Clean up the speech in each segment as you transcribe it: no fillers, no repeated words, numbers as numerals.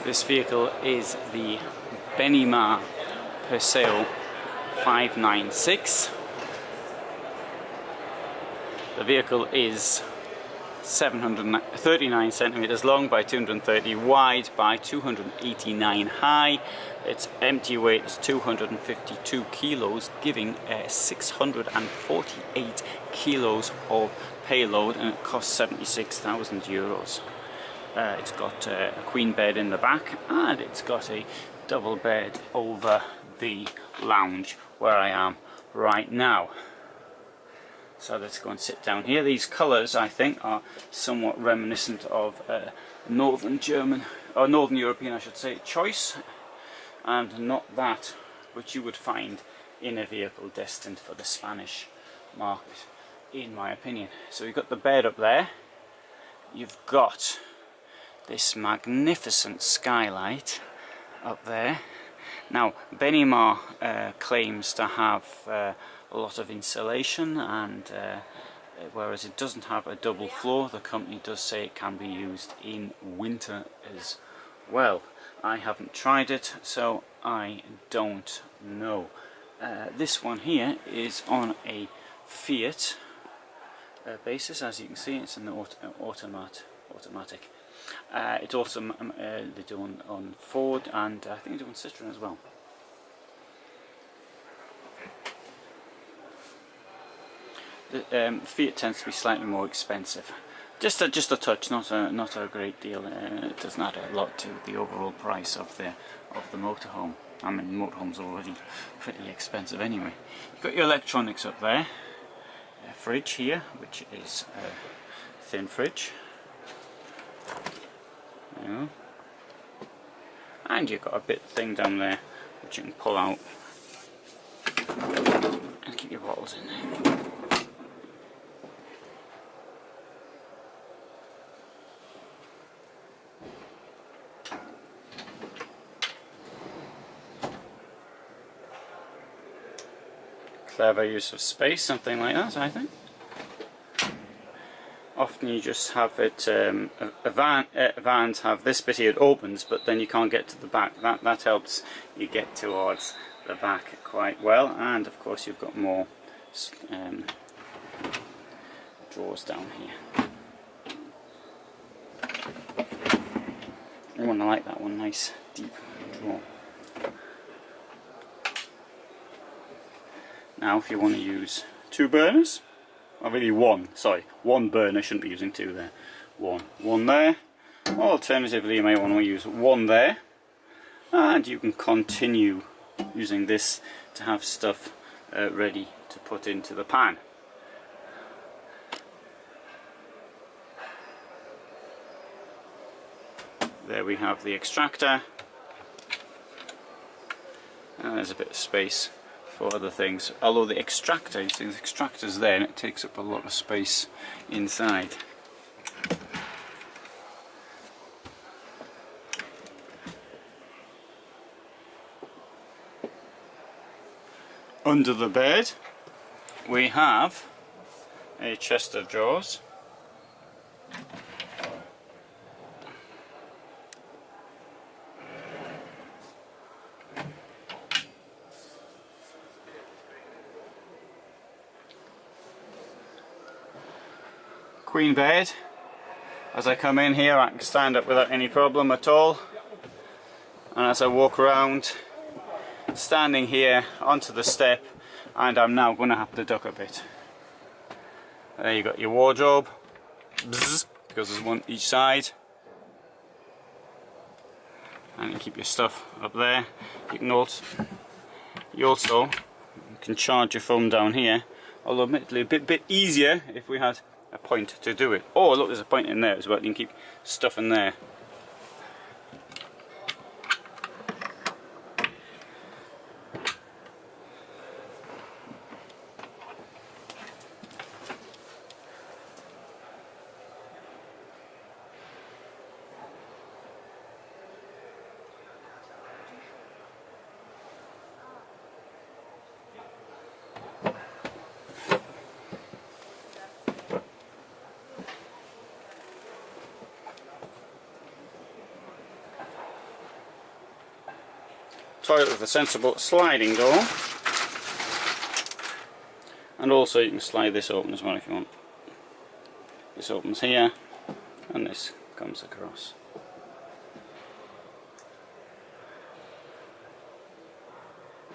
This vehicle is the Benimar Perseo 596. The vehicle is 739 centimeters long by 230 wide by 289 high. Its empty weight is 252 kilos, giving 648 kilos of payload, and it costs 76,000 euros. It's got a queen bed in the back, and it's got a double bed over the lounge where I am right now. So let's go and sit down here. These colours, I think, are somewhat reminiscent of Northern German, or Northern European I should say, choice, and not that which you would find in a vehicle destined for the Spanish market, in my opinion. So you've got the bed up there, you've got this magnificent skylight up there. Now Benimar claims to have a lot of insulation, and whereas it doesn't have a double floor, the company does say it can be used in winter as well. I haven't tried it, so I don't know. This one here is on a Fiat basis. As you can see, it's an automatic. It's also they do on Ford, and I think they do on Citroen as well. The Fiat tends to be slightly more expensive, just a touch, not a great deal. It doesn't add a lot to the overall price of the motorhome. I mean, motorhomes are already pretty expensive anyway. You've got your electronics up there, a fridge here, which is a thin fridge. There you go. And you've got a bit thing down there which you can pull out and keep your bottles in there. Clever use of space, something like that, I think. Often you just have it, vans have this bit here, it opens, but then you can't get to the back. That helps you get towards the back quite well, and of course you've got more drawers down here. I like that one, nice deep drawer. Now if you want to use two burners, or really one burner, shouldn't be using two there. One there. Alternatively you may want to use one there, and you can continue using this to have stuff ready to put into the pan. There we have the extractor, and there's a bit of space for other things, although the extractor, you see the extractor's there and it takes up a lot of space inside. Under the bed we have a chest of drawers. Queen bed. As I come in here I can stand up without any problem at all, and as I walk around, standing here onto the step, and I'm now going to have to duck a bit. There you got your wardrobe, bzz, because there's one each side, and you keep your stuff up there. You also can charge your phone down here, although admittedly a bit easier if we had a point to do it. Oh look, there's a point in there as well, you can keep stuff in there. toilet with a sensible sliding door. And also you can slide this open as well if you want. This opens here and this comes across.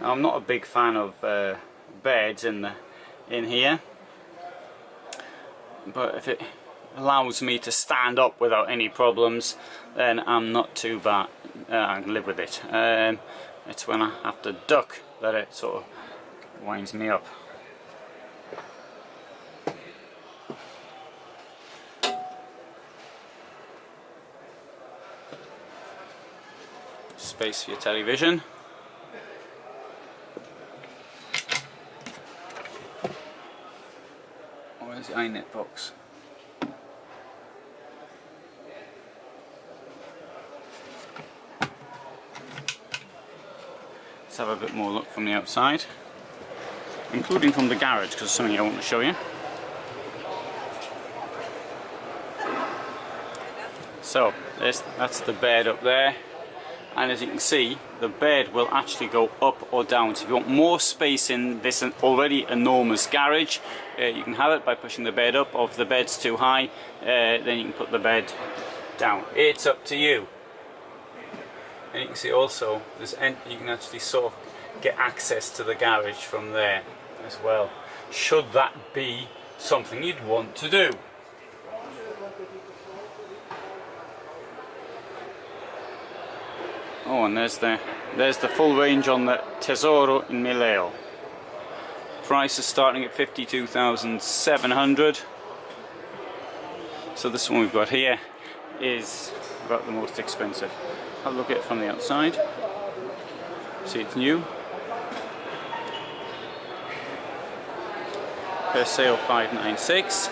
Now, I'm not a big fan of beds in here, but if it allows me to stand up without any problems, then I'm not too bad. I can live with it. It's when I have to duck that it sort of winds me up. Space for your television. Where's the iNet box? Let's have a bit more look from the outside, including from the garage, because there's something I want to show you. So that's the bed up there, and as you can see, the bed will actually go up or down. So if you want more space in this already enormous garage, you can have it by pushing the bed up, or if the bed's too high, then you can put the bed down. It's up to you. And you can see also, you can actually sort of get access to the garage from there as well, should that be something you'd want to do. Oh, and there's the full range on the Tesoro in Mileo. Price is starting at 52,700. So this one we've got here is about the most expensive. I'll look at it from the outside. See, it's new. Perseo 596.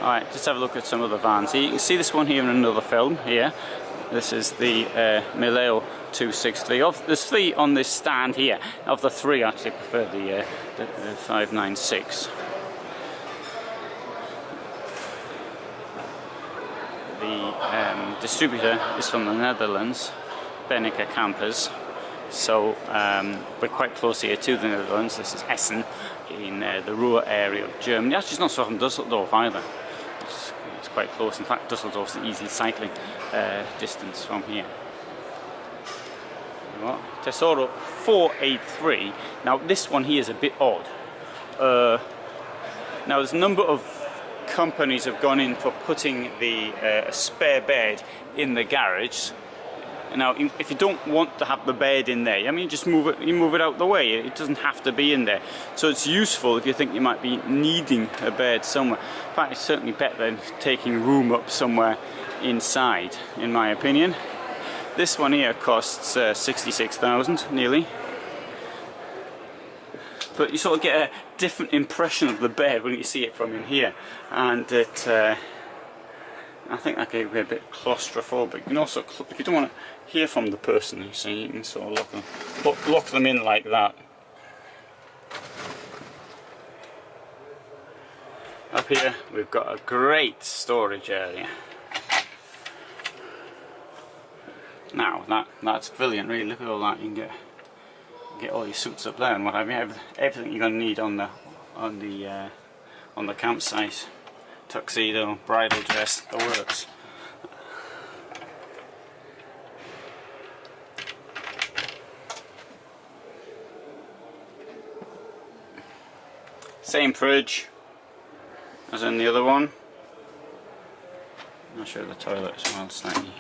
Alright, just have a look at some of the vans. You can see this one here in another film here. This is the Mileo 263. There's 3 on this stand here. Of the 3, I actually prefer the 596. The distributor is from the Netherlands, Benimar Campers. So we're quite close here to the Netherlands. This is Essen in the Ruhr area of Germany. Actually, it's not so from Düsseldorf either. It's quite close. In fact, Düsseldorf's an easy cycling distance from here. Tesoro 483. Now this one here is a bit odd. Now there's a number of companies have gone in for putting the spare bed in the garage. Now, if you don't want to have the bed in there, I mean, just move it out the way. It doesn't have to be in there. So it's useful if you think you might be needing a bed somewhere. In fact, it's certainly better than taking room up somewhere inside, in my opinion. This one here costs 66,000 nearly. But you sort of get a different impression of the bed when you see it from in here, and it. I think that could be a bit claustrophobic. And also, if you don't want to hear from the person, you see, you can sort of lock them in like that. Up here, we've got a great storage area. Now, that's brilliant, really. Look at all that. You can get all your suits up there and what have you. Everything you're going to need on the campsite. Tuxedo, bridal dress, the works. Same fridge as in the other one. I'll show you the toilet as well, slightly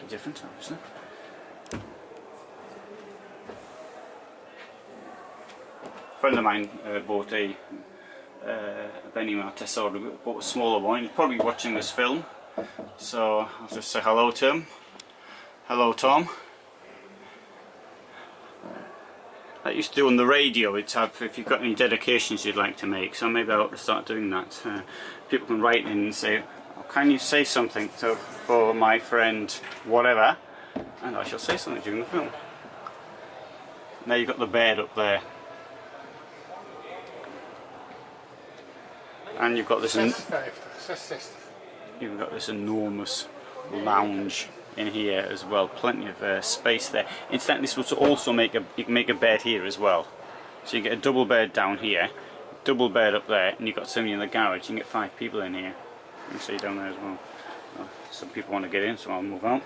different obviously. A friend of mine bought a Benimar Perseo, bought a smaller one. He's probably watching this film, so I'll just say hello to him. Hello, Tom. I used to do on the radio, it's if you've got any dedications you'd like to make, so maybe I ought to start doing that. People can write in and say, oh, can you say something for my friend whatever, and I shall say something during the film. Now you've got the bed up there. And you've got this enormous lounge in here as well. Plenty of space there. Incidentally, this would also make you can make a bed here as well. So you get a double bed down here, double bed up there, and you've got somebody in the garage. You can get 5 people in here. You can see down there as well. Some people want to get in, so I'll move out.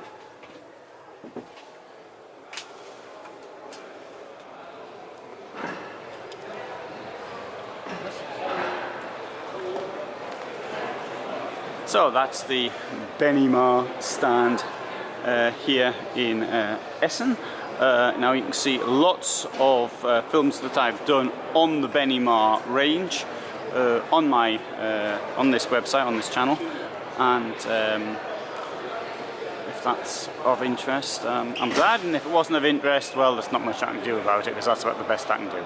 So that's the Benimar stand here in Essen. Now you can see lots of films that I've done on the Benimar range on this website, on this channel, and if that's of interest, I'm glad, and if it wasn't of interest, well, there's not much I can do about it, because that's about the best I can do.